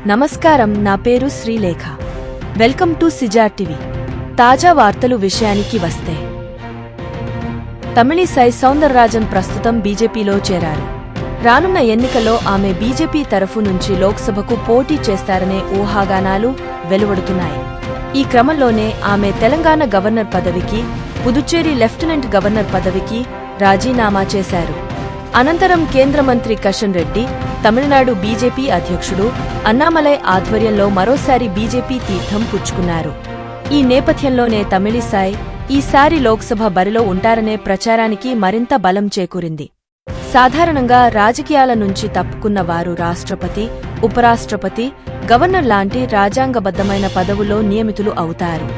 నమస్కారం, నా పేరు శ్రీలేఖ. వెల్కమ్ టు సిజార్ టీవీ. తాజా వార్తలు విషయానికి వస్తే, తమిళిసై సౌందరరాజన్ ప్రస్తుతం బీజేపీలో చేరారు. రానున్న ఎన్నికల్లో ఆమె బీజేపీ తరఫు నుంచి లోక్సభకు పోటీ చేస్తారనే ఊహాగానాలు వెలువడుతున్నాయి. ఈ క్రమంలోనే ఆమె తెలంగాణ గవర్నర్ పదవికి, పుదుచ్చేరి లెఫ్టినెంట్ గవర్నర్ పదవికి రాజీనామా చేశారు. అనంతరం కేంద్ర మంత్రి కిషన్ రెడ్డి, తమిళనాడు బీజేపీ అధ్యక్షుడు అన్నామలై ఆధ్వర్యంలో మరోసారి బీజేపీ తీర్థం పుచ్చుకున్నారు. ఈ నేపథ్యంలోనే తమిళిసై ఈసారి లోక్సభ బరిలో ఉంటారనే ప్రచారానికి మరింత బలం చేకూరింది. సాధారణంగా రాజకీయాల నుంచి తప్పుకున్న వారు రాష్ట్రపతి, ఉపరాష్ట్రపతి, గవర్నర్ లాంటి రాజ్యాంగబద్ధమైన పదవుల్లో నియమితులు అవుతారు.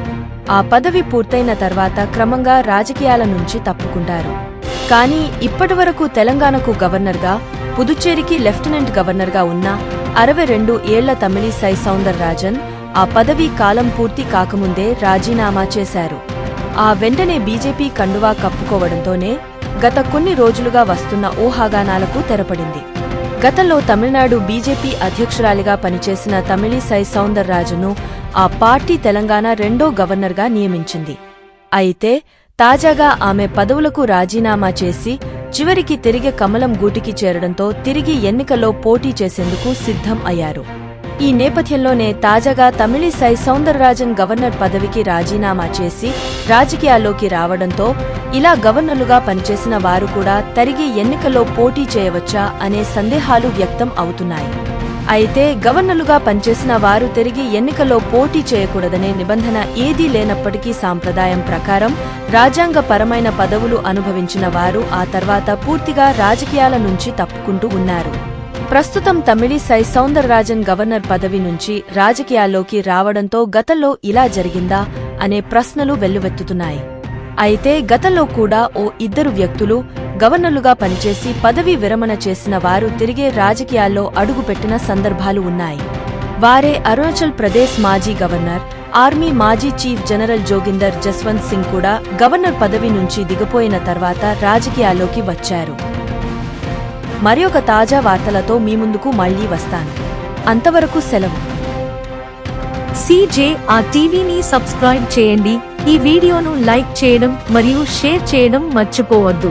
ఆ పదవి పూర్తయిన తర్వాత క్రమంగా రాజకీయాల నుంచి తప్పుకుంటారు. కానీ ఇప్పటివరకు తెలంగాణకు గవర్నర్గా, పుదుచ్చేరికి లెఫ్టినెంట్ గవర్నర్గా ఉన్న 62 ఏళ్ల తమిళిసై సౌందరరాజన్ ఆ పదవీ కాలం పూర్తి కాకముందే రాజీనామా చేశారు. ఆ వెంటనే బీజేపీ కండువా కప్పుకోవడంతోనే గత కొన్ని రోజులుగా వస్తున్న ఊహాగానాలకు తెరపడింది. గతంలో తమిళనాడు బీజేపీ అధ్యక్షురాలిగా పనిచేసిన తమిళిసై సౌందరరాజన్ను ఆ పార్టీ తెలంగాణ రెండో గవర్నర్గా నియమించింది. అయితే తాజాగా ఆమె పదవులకు రాజీనామా చేసి చివరికి తిరిగి కమలం గూటికి చేరడంతో తిరిగి ఎన్నికల్లో పోటీ చేసేందుకు సిద్ధం అయ్యారు. ఈ నేపథ్యంలోనే తాజాగా తమిళిసై సౌందరరాజన్ గవర్నర్ పదవికి రాజీనామా చేసి రాజకీయాల్లోకి రావడంతో ఇలా గవర్నర్లుగా పనిచేసిన వారు కూడా తిరిగి ఎన్నికల్లో పోటీ చేయవచ్చా అనే సందేహాలు వ్యక్తం అవుతున్నాయి. అయితే గవర్నర్లుగా పనిచేసిన వారు తిరిగి ఎన్నికల్లో పోటీ చేయకూడదనే నిబంధన ఏదీ లేనప్పటికీ సాంప్రదాయం ప్రకారం రాజ్యాంగపరమైన పదవులు అనుభవించిన వారు ఆ తర్వాత పూర్తిగా రాజకీయాల నుంచి తప్పుకుంటూ ఉన్నారు. ప్రస్తుతం తమిళిసై సౌందరరాజన్ గవర్నర్ పదవి నుంచి రాజకీయాల్లోకి రావడంతో గతంలో ఇలా జరిగిందా అనే ప్రశ్నలు వెల్లువెత్తుతున్నాయి. అయితే గతంలో కూడా ఇద్దరు వ్యక్తులు గవర్నర్లుగా పనిచేసి పదవీ విరమణ చేసిన వారు తిరిగే రాజకీయాల్లో అడుగుపెట్టిన సందర్భాలు ఉన్నాయి. వారే అరుణాచల్ ప్రదేశ్ మాజీ గవర్నర్, ఆర్మీ మాజీ చీఫ్ జనరల్ జోగిందర్ జస్వంత్ సింగ్ కూడా గవర్నర్ పదవి నుంచి దిగిపోయిన తర్వాత రాజకీయాల్లోకి వచ్చారు. మరొక తాజా వార్తలతో మీ ముందుకు మళ్లీ వస్తాను. అంతవరకు సెలవు. సిజేఆర్ టీవీని సబ్స్క్రైబ్ చేయండి. ఈ వీడియోను లైక్ చేయడం మరియు షేర్ చేయడం మర్చిపోవద్దు.